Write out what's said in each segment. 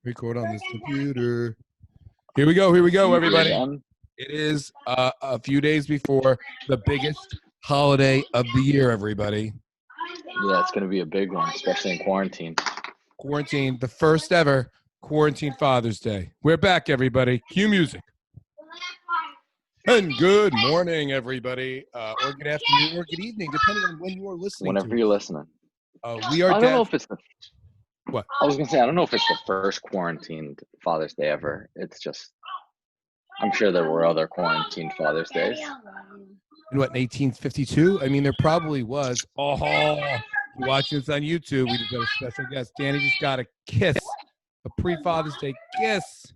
Record on this computer. Here we go, everybody. It is a few days before the biggest holiday of the year, everybody. Yeah, it's going to be a big one, especially in quarantine. Quarantine, the first ever quarantine Father's Day. We're back, everybody. Cue music. And good morning, everybody, or good afternoon, or good evening, depending on when you are listening. Whenever you're listening. We are. I don't know if it's the. What? I was gonna say I don't know if it's the first quarantined Father's Day ever. It's just. I'm sure there were other quarantined Father's Days. In what, 1852? I mean, there probably was. Oh, you watching this on YouTube? We just got a special guest. Danny just got a kiss, a pre-Father's Day kiss.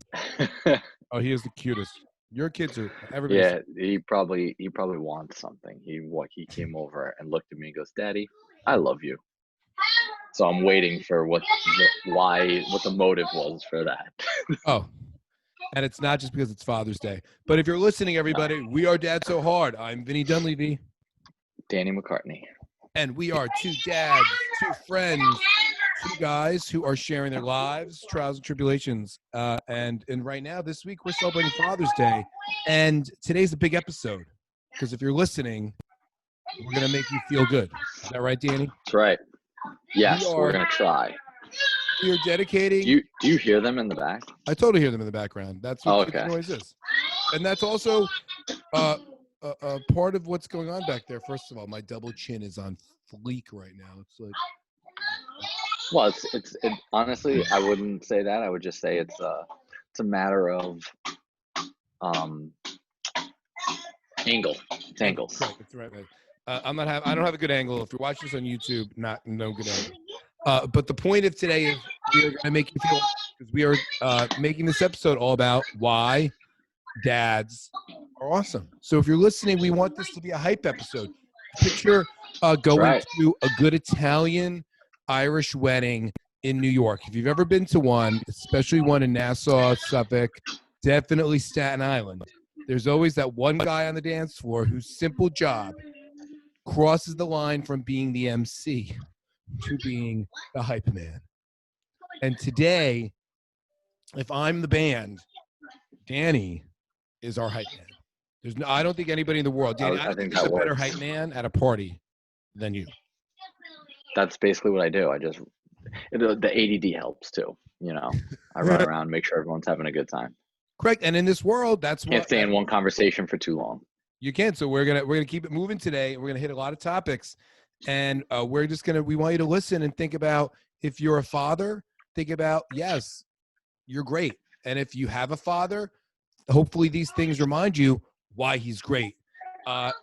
Oh, he is the cutest. Your kids are. Yeah, he probably wants something. He came over and looked at me and goes, "Daddy, I love you." So I'm waiting for what the motive was for that. Oh. And it's not just because it's Father's Day. But if you're listening, everybody, we are Dad So Hard. I'm Vinnie Dunleavy. Danny McCartney. And we are two dads, two friends, two guys who are sharing their lives, trials and tribulations. And right now, this week, we're celebrating Father's Day. And today's a big episode. Because if you're listening, we're going to make you feel good. Is that right, Danny? That's right. Yes, we're going to try. We are dedicating. Do you hear them in the back? I totally hear them in the background. That's what the noise is. And that's also part of what's going on back there. First of all, my double chin is on fleek right now. It's like. Well, it's honestly, I wouldn't say that. I would just say it's a matter of angle. It's angles. Right, that's right. I don't have a good angle. If you're watching this on YouTube, no good angle. But the point of today is we are going to make you feel, because we are making this episode all about why dads are awesome. So if you're listening, we want this to be a hype episode. Picture going to a good Italian Irish wedding in New York. If you've ever been to one, especially one in Nassau, Suffolk, definitely Staten Island, there's always that one guy on the dance floor whose simple job crosses the line from being the MC to being the hype man. And today, if I'm the band, Danny is our hype man. I don't think anybody in the world, Danny, I don't think there's a better hype man at a party than you. That's basically what I do. The ADD helps too. I run around, make sure everyone's having a good time. Correct. And in this world, can't stay in one conversation for too long. You can't. So we're gonna keep it moving today. We're gonna hit a lot of topics. And we want you to listen and think about, if you're a father, think about, yes, you're great. And if you have a father, hopefully these things remind you why he's great.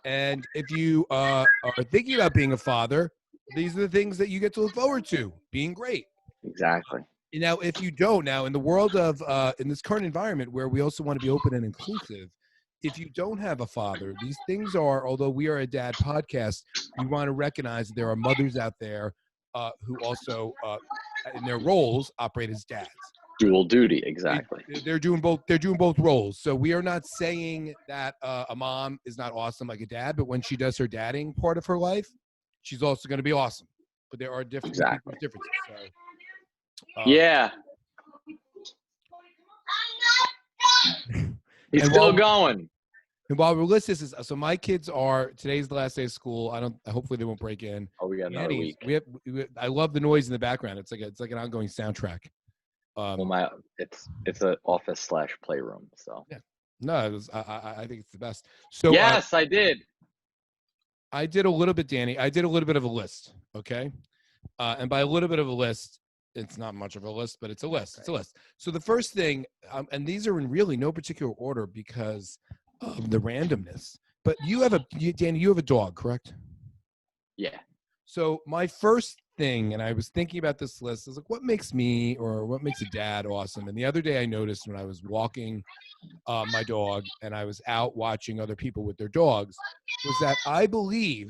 And if you are thinking about being a father, these are the things that you get to look forward to, being great. Exactly. Now, if you don't, in the world of, in this current environment where we also want to be open and inclusive, if you don't have a father, these things are, although we are a dad podcast, we want to recognize that there are mothers out there who also, in their roles, operate as dads. Dual duty, exactly. They're doing both roles. So we are not saying that a mom is not awesome like a dad, but when she does her dadding part of her life, she's also going to be awesome. But there are differences. So, yeah. He's still going. And while we're listening, so my kids today's the last day of school. Hopefully they won't break in. Oh, we got another week. I love the noise in the background. It's like an ongoing soundtrack. It's an office/playroom. So yeah, no, I think it's the best. So yes, I did. I did a little bit, Danny. I did a little bit of a list. Okay, and by a little bit of a list, it's not much of a list, but it's a list. Okay. It's a list. So the first thing, and these are in really no particular order because of the randomness. But Danny, you have a dog, correct? Yeah. So my first thing, and I was thinking about this list, is like, what makes me or what makes a dad awesome? And the other day I noticed when I was walking my dog and I was out watching other people with their dogs, was that I believe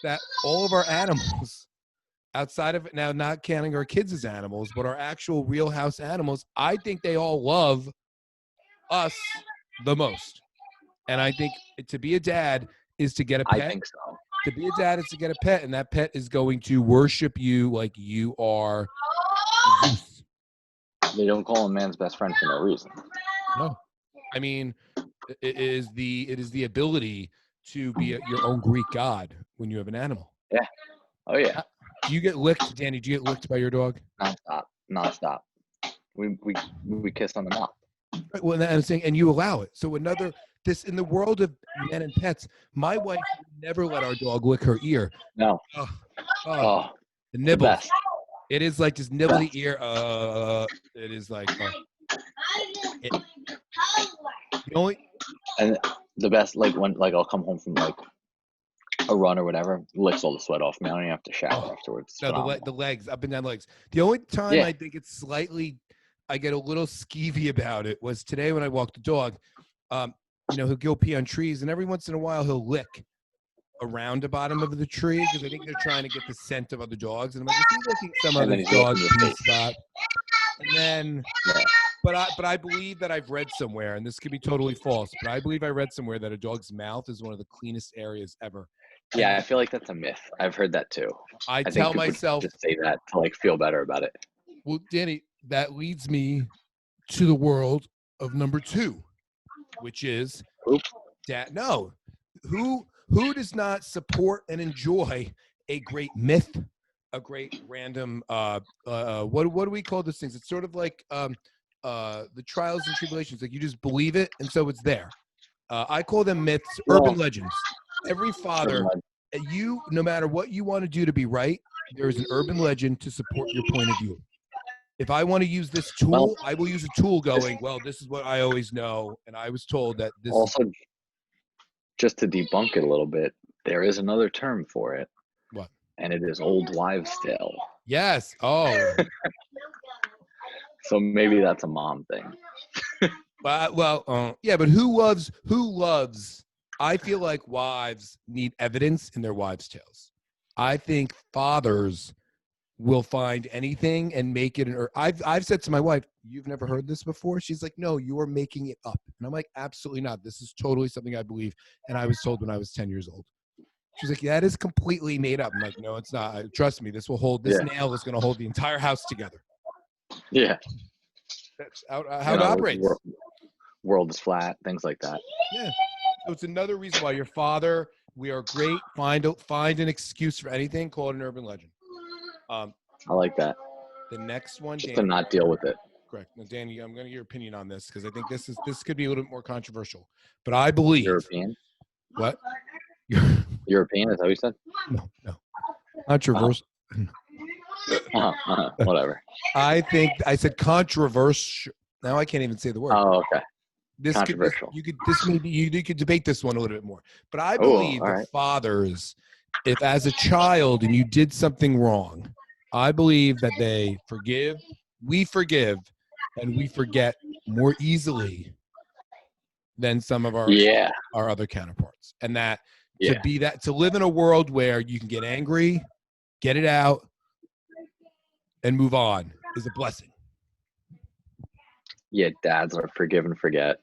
that all of our animals, outside of it now, not counting our kids as animals, but our actual real house animals, I think they all love us the most. And I think to be a dad is to get a pet. I think so. To be a dad is to get a pet, and that pet is going to worship you like you are Zeus. They don't call a man's best friend for no reason. No, I mean, it is the ability to be your own Greek god when you have an animal. Yeah. Oh yeah. Do you get licked, Danny? Do you get licked by your dog? Non-stop. We kiss on the mouth. Right, well, and I'm saying, and you allow it. So this in the world of men and pets, my wife would never let our dog lick her ear. No. Oh, Oh, the the nibbles. best. It is like just nibble the ear. It is like the only. And the best, like when I'll come home from like a run or whatever, licks all the sweat off me. I don't even have to shower afterwards. It's No, phenomenal. the legs, up and down legs. The only time Yeah. I think it's slightly, I get a little skeevy about it was today when I walked the dog. He'll go pee on trees, and every once in a while he'll lick around the bottom of the tree because I think they're trying to get the scent of other dogs. And I'm like, is he licking some And other then he's dog's licking your pee spot? And then, Yeah. but I believe that I've read somewhere, and this could be totally false, but I believe I read somewhere that a dog's mouth is one of the cleanest areas ever. Yeah, I feel like that's a myth. I've heard that too. I think tell people myself, just say that to like feel better about it. well, Danny, that leads me to the world of number 2, which is no. Who does not support and enjoy a great myth, a great random what do we call those things? It's sort of like the trials and tribulations. Like you just believe it, and so it's there. I call them myths, urban legends. Every father, no matter what you want to do to be right, there is an urban legend to support your point of view. If I want to use this tool, I will use a tool going, well, this is what I always know, and I was told that this also, just to debunk it a little bit, there is another term for it. What? And it is old wives' tale. Yes. Oh. So maybe that's a mom thing. Yeah, but who loves? I feel like wives need evidence in their wives' tales. I think fathers will find anything and make it I've said to my wife, you've never heard this before? She's like, no, you are making it up. And I'm like, absolutely not. This is totally something I believe. And I was told when I was 10 years old. She's like, that is completely made up. I'm like, no, it's not. Trust me, this nail is going to hold the entire house together. Yeah. That's how it operates. World is flat, things like that. Yeah. So it's another reason why your father, we are great. Find an excuse for anything, call it an urban legend. I like that. The next one, just Danny, to not deal with it. Correct. Now, Danny, I'm going to get your opinion on this because I think this could be a little bit more controversial. But I believe European. What? European? Is that what you said? No. Controversial. Whatever. I think I said controversial. Now I can't even say the word. Oh, okay. Controversial. You could debate this one a little bit more. But I believe that fathers, if as a child and you did something wrong, I believe that they forgive, and we forget more easily than some of our other counterparts. And that to live in a world where you can get angry, get it out, and move on is a blessing. Yeah, dads are forgive and forget.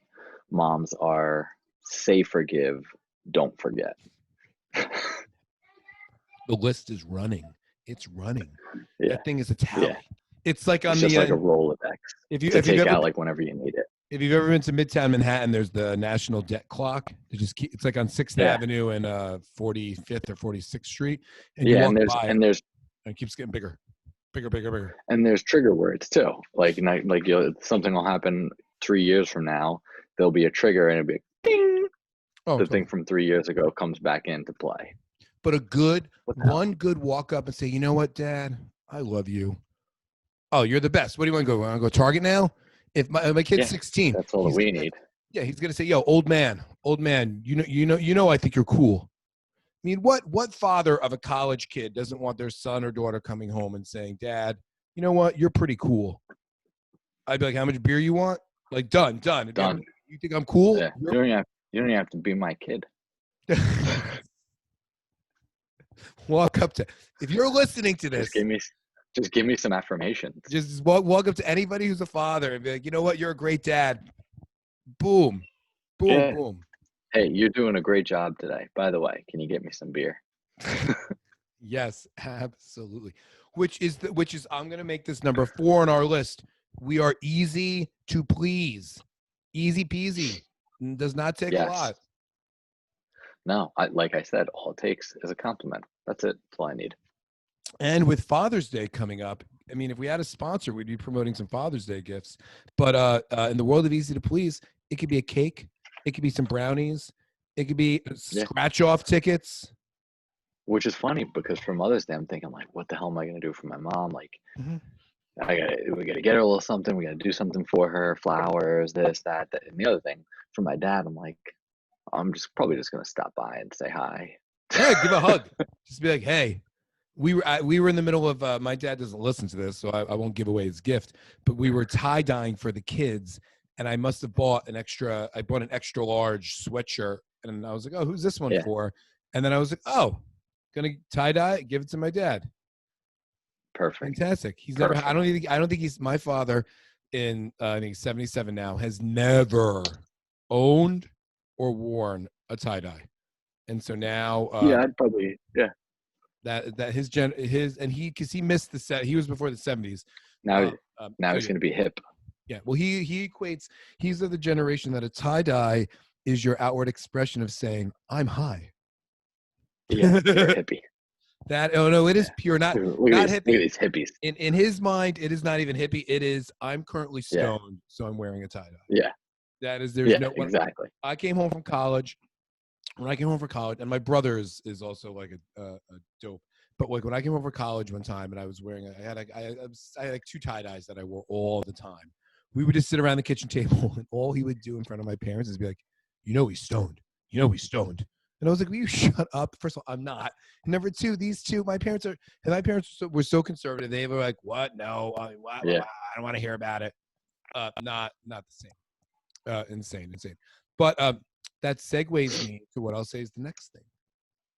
Moms are say forgive, don't forget. The list is running. It's running. Yeah. That thing is a tally. Yeah. It's like it's just like a Rolodex. If you take out like whenever you need it. If you've ever been to Midtown Manhattan, there's the National Debt Clock. It's like on 6th Avenue and 45th or 46th Street. And it keeps getting bigger. Bigger. And there's trigger words too. Something will happen 3 years from now. There'll be a trigger and it'll be ding. The thing from 3 years ago comes back into play. But one good walk up and say, you know what, Dad, I love you. Oh, you're the best. What do you want to go? Want to go Target now? If my kid's 16, that's all that we need. Yeah, he's gonna say, "Yo, old man, you know, I think you're cool." I mean, what father of a college kid doesn't want their son or daughter coming home and saying, "Dad, you know what? You're pretty cool." I'd be like, "How much beer you want?" Like, done. You think I'm cool? Yeah. You don't even have to be my kid. Walk up to if you're listening to this. Just give me some affirmations. Just walk up to anybody who's a father and be like, you know what? You're a great dad. Boom. Boom. Hey, you're doing a great job today. By the way, can you get me some beer? Yes, absolutely. Which is I'm going to make this number 4 on our list. We are easy to please. Easy peasy. Does not take a Yes. lot. No, like I said, all it takes is a compliment. That's it. That's all I need. And with Father's Day coming up, I mean, if we had a sponsor, we'd be promoting some Father's Day gifts. But in the world of easy to please, it could be a cake, it could be some brownies, it could be scratch-off tickets. Which is funny because for Mother's Day, I'm thinking like, what the hell am I gonna do for my mom? Like, we gotta get her a little something. We gotta do something for her, flowers, this, that, and the other thing. For my dad, I'm like, I'm probably just gonna stop by and say hi. Yeah, give a hug. Just be like, hey. We were in the middle of my dad doesn't listen to this, so I won't give away his gift. But we were tie dyeing for the kids, and I must have bought an extra. I bought an extra large sweatshirt, and I was like, "Oh, who's this one for?" And then I was like, "Oh, gonna tie dye, give it to my dad." Perfect. Fantastic. He's never. I don't think he's my father. I think he's 77 now. Has never owned or worn a tie dye, and so now. I'd probably That his and because he missed the set. He was before the 70s. Now he's going to be hip. Yeah. Well, he equates. He's of the generation that a tie dye is your outward expression of saying I'm high. Yeah, you're a hippie. It is pure, not Look not at hippie. these hippies. In his mind, it is not even hippie. It is I'm currently stoned, so I'm wearing a tie dye. Yeah. That is there's no exactly. I came home from college. When I came home from college, and my brother is also like a dope. But like when I came home from college one time, and I was wearing, I had like two tie dyes that I wore all the time. We would just sit around the kitchen table, and all he would do in front of my parents is be like, he's stoned. He's stoned. And I was like, will you shut up? First of all, I'm not. And number two, these two, my parents were so conservative. They were like, what? No, I don't want to hear about it. Not the same. Insane. But that segues me to what I'll say is the next thing.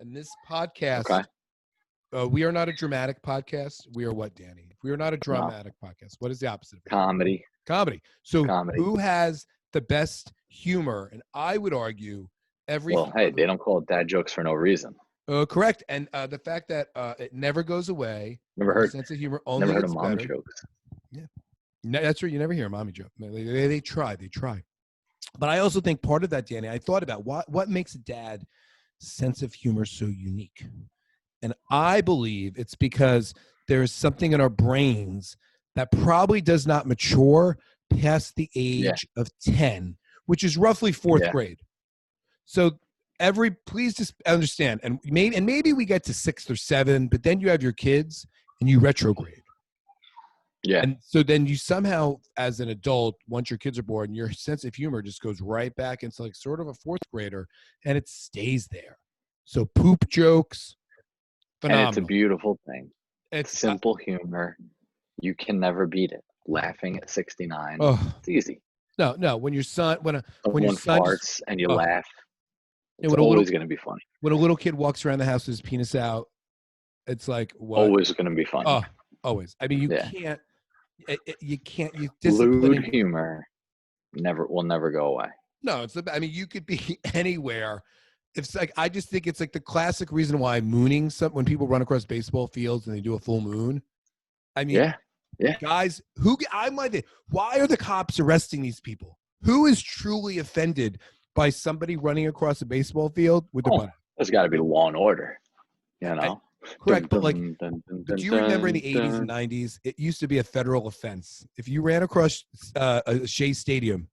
And this podcast, we are not a dramatic podcast. We are what, Danny? If we are not a dramatic podcast, what is the opposite of it? Comedy. So who has the best humor? And I would argue hey, they don't call it dad jokes for no reason. Correct. And the fact that it never goes away. Never heard sense of humor only never heard gets of mom better. jokes. Yeah. That's right. You never hear a mommy joke. They try. But I also think part of that, Danny, I thought about what makes a dad's sense of humor so unique. And I believe it's because there's something in our brains that probably does not mature past the age of 10, which is roughly fourth grade. So please just understand, and maybe we get to 6th or 7, but then you have your kids and you retrograde. Yeah. And so then you somehow, as an adult, once your kids are born, your sense of humor just goes right back into like sort of a 4th grader, and it stays there. So poop jokes, phenomenal. And it's a beautiful thing. It's simple humor. You can never beat it. Laughing at 69. It's easy. No. When your son, when your son farts and you laugh, it's always always going to be funny. When a little kid walks around the house with his penis out, it's like what? Always going to be funny. Always. I mean, you can't. Lewd humor will never go away. No, you could be anywhere. It's like I just think it's like the classic reason why mooning when people run across baseball fields and they do a full moon. I mean, guys, why are the cops arresting these people? Who is truly offended by somebody running across a baseball field with their butt out? There's got to be law and order, you know. Correct, but like, do you remember in the 80s and 90s, it used to be a federal offense if you ran across a Shea Stadium.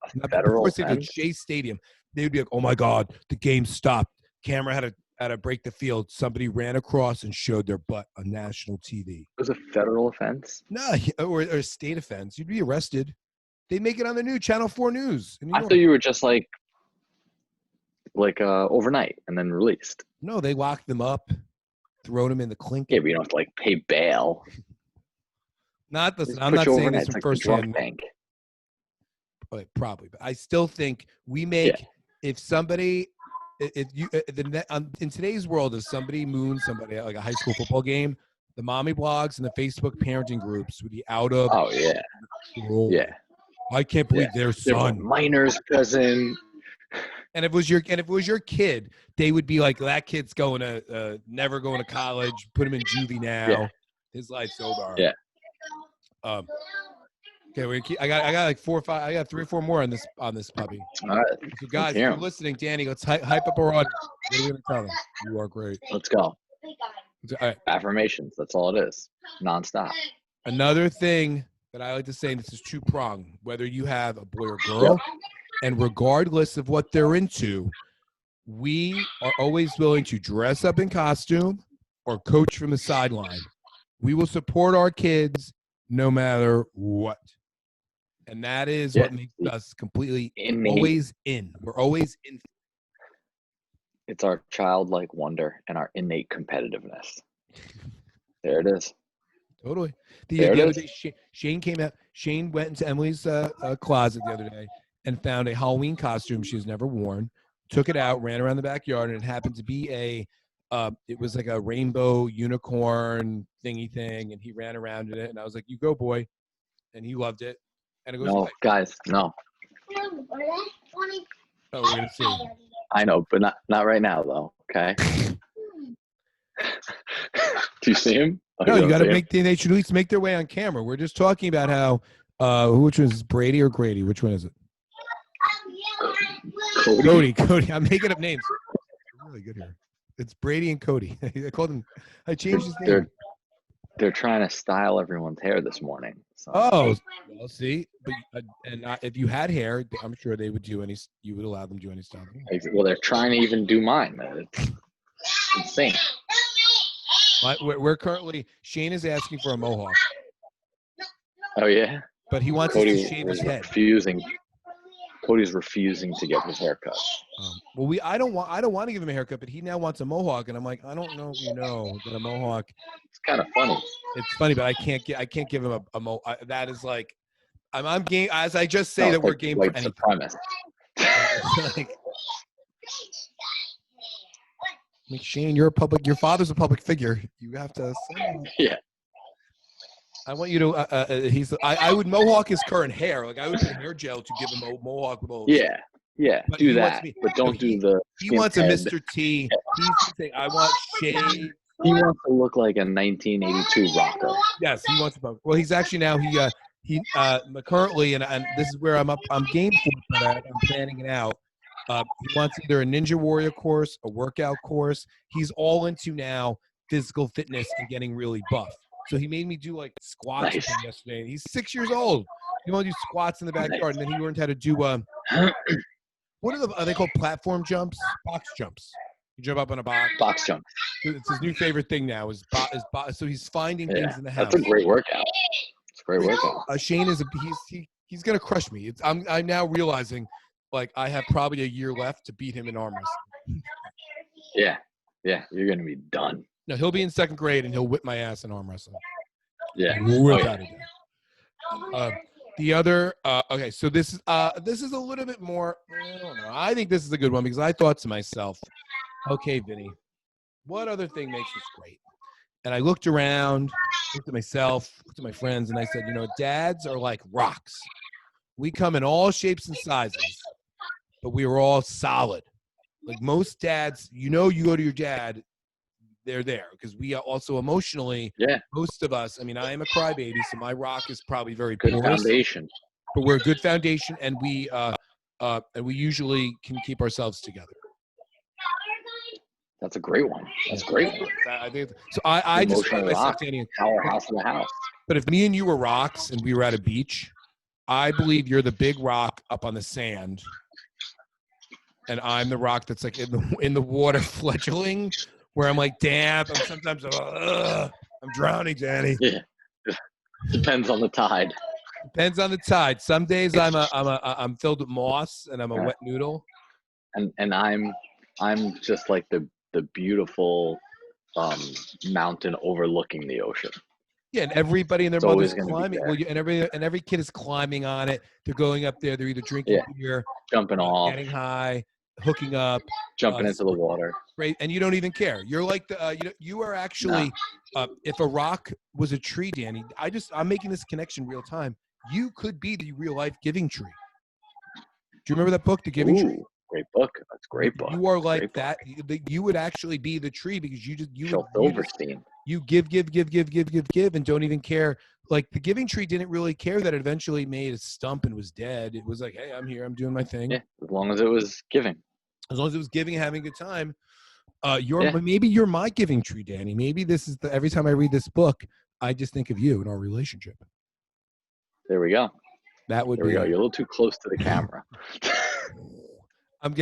Shea Stadium, they would be like, "Oh my God, the game stopped. Camera had to break the field. Somebody ran across and showed their butt on national TV." It was a federal offense? No, or a state offense. You'd be arrested. They make it on the new Channel 4 News. I thought you were just like overnight and then released. No, they locked them up. Throw them in the clink. Yeah, but you don't have to pay bail. I'm not saying this from first hand. Probably, but I still think we make in today's world, if somebody moons somebody at like a high school football game, the mommy blogs and the Facebook parenting groups would be out of control. Yeah, I can't believe their son minors present. And if it was your kid, they would be like, that kid's going to never going to college. Put him in juvie now. His life's over. Yeah. Okay, I got like 4 or 5. I got 3 or 4 more on this puppy. All right. So guys, if hear you're 'em. listening, Danny, let's hype up our audience. What are we gonna tell them? You are great. Let's go. All right. Affirmations. That's all it is. Nonstop. Another thing that I like to say, and this is two-pronged, whether you have a boy or girl, and regardless of what they're into, we are always willing to dress up in costume or coach from the sideline. We will support our kids no matter what. And that is what makes us completely always in. We're always in. It's our childlike wonder and our innate competitiveness. There it is. Totally. The other day, Shane came out. Shane went into Emily's closet the other day and found a Halloween costume she's never worn. Took it out, ran around the backyard, and it happened to be it was like a rainbow unicorn thingy thing, and he ran around in it. And I was like, "You go, boy," and he loved it. And it goes, no, guys, no. Oh, we're gonna see. I know, but not right now, though. Okay. Do you see him? No, you got to make. They should at least make their way on camera. We're just talking about how. Which one is this, Brady or Grady? Which one is it? Cody. I'm making up names. They're really good here. It's Brady and Cody. I called him. I changed his name. They're trying to style everyone's hair this morning. So. Oh, well, see, but if you had hair, I'm sure they would do any. You would allow them to do any style. Well, they're trying to even do mine. It's insane. We're currently. Shane is asking for a mohawk. Oh yeah. But he wants us to shave his head. Cody's refusing to get his hair cut. Well, I don't want to give him a haircut, but he now wants a mohawk, and I'm like, I don't know if you know that a mohawk. It's kind of funny. It's funny, but I can't give him a mohawk. That is like, I'm game. As I just say that we're game for anything. Premise. Like Shane, your father's a public figure. You have to. Yeah. I want you to. I would mohawk his current hair. Like I would put hair gel to give him a mohawk with all. Yeah. But do that, but don't do the. He wants a Mr. T. He's saying, I want shade. He wants to look like a 1982 rocker. Yes, he wants to. Well, he's actually now he currently and this is where I'm game for it, but I'm planning it out. He wants either a Ninja Warrior course, a workout course. He's all into now physical fitness and getting really buff. So he made me do like squats with him yesterday. He's 6 years old. He wanted to do squats in the backyard, and then he learned how to do what are they called? Platform jumps, box jumps. You jump up on a box. Box jump. It's his new favorite thing now. So he's finding things in the house. That's a great workout. It's a great workout. Shane is he's gonna crush me. I'm now realizing like I have probably a year left to beat him in arm wrestling. Yeah, you're gonna be done. No, he'll be in second grade and he'll whip my ass in arm wrestling. Yeah. The other okay, so this is a little bit more. I don't know. I think this is a good one because I thought to myself, okay, Vinny, what other thing makes this great? And I looked around, looked at myself, looked at my friends, and I said, dads are like rocks. We come in all shapes and sizes, but we are all solid. Like most dads, you go to your dad, they're there because we are also emotionally. Yeah. Most of us. I mean, I am a crybaby, so my rock is probably very good porous, foundation. But we're a good foundation, and we usually can keep ourselves together. That's a great one. That's a great one. I think so. I just find myself standing powerhouse in the house. But if me and you were rocks and we were at a beach, I believe you're the big rock up on the sand, and I'm the rock that's like in the water fledgling. Where I'm like, damn, I'm drowning, Danny. Yeah. Depends on the tide. Depends on the tide. Some days I'm filled with moss and I'm a wet noodle. And I'm just like the beautiful mountain overlooking the ocean. Yeah, and everybody and their mother's climbing. Well, and every kid is climbing on it. They're going up there. They're either drinking beer, jumping off, getting high, hooking up, jumping into the water. Right, and you don't even care. You're like you are actually. If a rock was a tree, Danny, I'm making this connection real time. You could be the real life giving tree. Do you remember that book, The Giving Tree? Great book. That's a great book. You are like that. You would actually be the tree because you Silverstein. you give, and don't even care. Like the giving tree didn't really care that it eventually made a stump and was dead. It was like, hey, I'm here, I'm doing my thing. Yeah, as long as it was giving. As long as it was giving and having a good time. Yeah. Maybe you're my giving tree, Danny. Maybe this is every time I read this book, I just think of you and our relationship. There we go. That would There we be. go. You're a little too close to the camera. I'm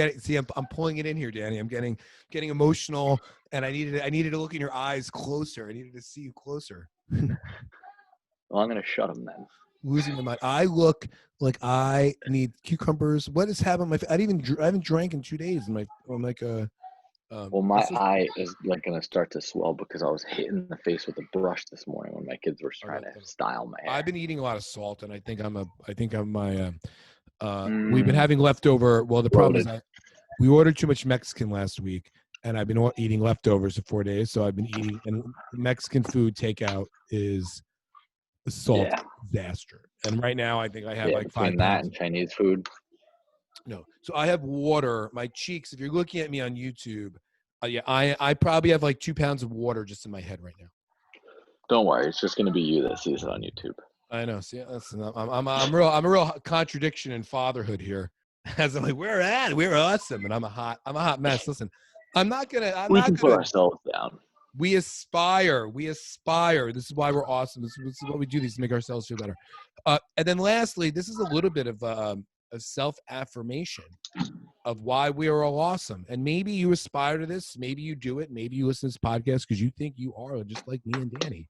pulling it in here, Danny. I'm getting emotional, and I needed to look in your eyes closer. I needed to see you closer. Well, I'm gonna shut them then. Losing my mind. I look like I need cucumbers. What is happening? I haven't drank in 2 days. I'm like Well, my eye is like gonna start to swell because I was hit in the face with a brush this morning when my kids were trying to style my hair. I've been eating a lot of salt, and I think I'm my. We've been having leftover. Well, the problem is we ordered too much Mexican last week, and I've been eating leftovers for 4 days. So I've been eating, and Mexican food takeout is a salt disaster. And right now, I think I have like 5 that pounds. and Chinese food. No, so I have water. My cheeks. If you're looking at me on YouTube, I probably have like 2 pounds of water just in my head right now. Don't worry, it's just gonna be you that sees it on YouTube. I know. See, I'm a real contradiction in fatherhood here. As I'm like, we're awesome, and I'm a hot mess. Listen, we can put ourselves down. We aspire. This is why we're awesome. This is what we do. These to make ourselves feel better. And then lastly, this is a little bit of a self-affirmation of why we are all awesome. And maybe you aspire to this. Maybe you do it. Maybe you listen to this podcast because you think you are just like me and Danny.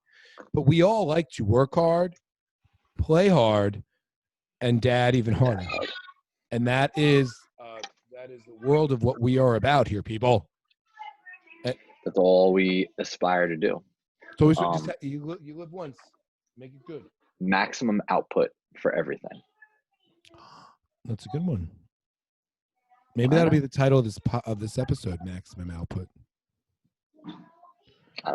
But we all like to work hard, play hard, and dad even harder. And that is the world of what we are about here, people. That's all we aspire to do. So you live once, make it good. Maximum output for everything. That's a good one. Maybe that'll be the title of this episode, Maximum Output. I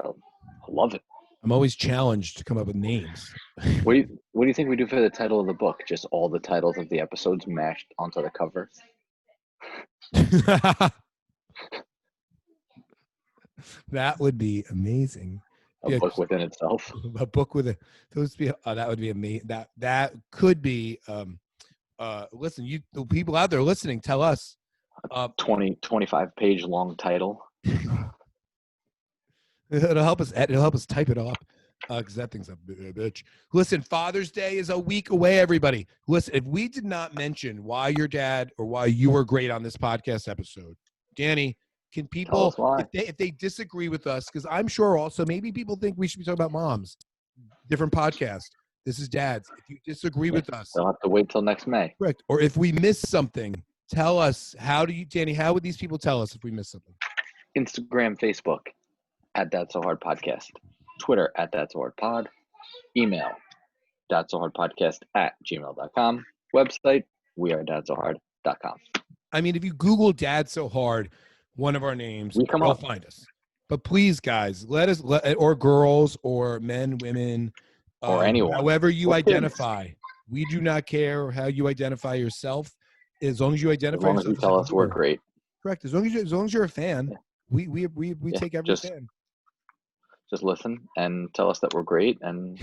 love it. I'm always challenged to come up with names. What do you think we do for the title of the book? Just all the titles of the episodes mashed onto the cover? That would be amazing. A book within itself. A book with a that would be amazing. That could be listen, the people out there listening, tell us. 25 page long title. It'll help us type it off because that thing's a bitch. Listen, Father's Day is a week away, everybody. Listen, if we did not mention why your dad or why you were great on this podcast episode, Danny, can people, if they disagree with us, because I'm sure also maybe people think we should be talking about moms, different podcast. This is dads. If you disagree with us, they'll have to wait till next May. Correct. Or if we miss something, tell us. Danny, how would these people tell us if we miss something? Instagram, Facebook, @ThatSoHardPodcast. Twitter, @ThatSoHardPod. Email, thatsohardpodcast@gmail.com. Website, wearedadsohard.com. I mean, if you Google Dad So Hard, one of our names, you'll find us. But please, guys, or girls, or men, women, or anyone, however you identify. We do not care how you identify yourself, as long as you identify. As long as you tell us we're great. Correct. As long as you're a fan, we take every fan. Just listen and tell us that we're great, and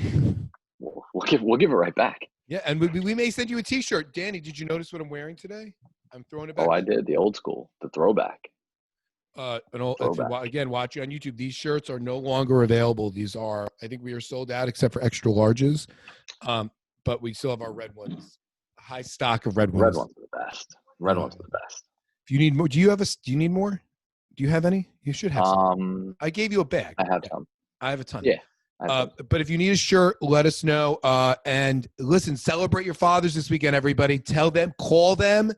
we'll give it right back. Yeah, and we may send you a T-shirt. Danny, did you notice what I'm wearing today? I'm throwing it back. Oh, I did. The old school, the throwback. If you're watching on YouTube, these shirts are no longer available. These are, I think we are sold out except for extra larges. But we still have our red ones. High stock of red ones. Red ones are the best. Red ones are the best. If you need more, do you need more? Do you have any? You should have some. I gave you a bag. I have some. I have a ton. Yeah. But if you need a shirt, let us know. And listen, celebrate your fathers this weekend, everybody. Tell them, call them.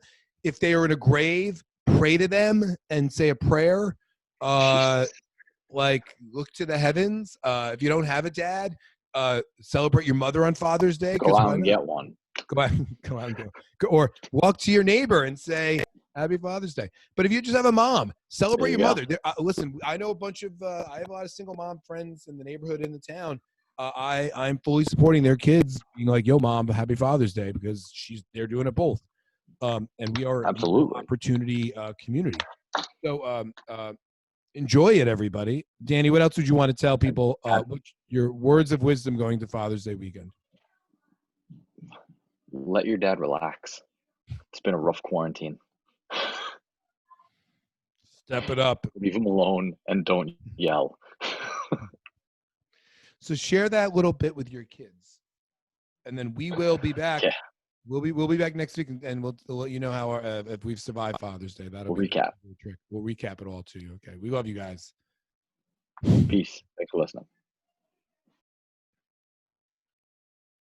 If they are in a grave, pray to them and say a prayer. Like look to the heavens. If you don't have a dad, celebrate your mother on Father's Day. Go out and get one. Go out and go. Or walk to your neighbor and say Happy Father's Day. But if you just have a mom, celebrate your mother. Listen, I know I have a lot of single mom friends in the neighborhood, in the town. I'm fully supporting their kids being like, yo, mom, Happy Father's Day, because they're doing it both. And we are absolutely an opportunity community. So Enjoy it, everybody. Danny, what else would you want to tell people? What's your words of wisdom going to Father's Day weekend? Let your dad relax. It's been a rough quarantine. Step it up. Leave him alone and don't yell. So share that little bit with your kids, and then we will be back. Yeah. We'll be back next week, and we'll let you know how if we've survived Father's Day. That'll We'll recap. the trick. We'll recap it all to you. Okay, we love you guys. Peace. Thanks for listening.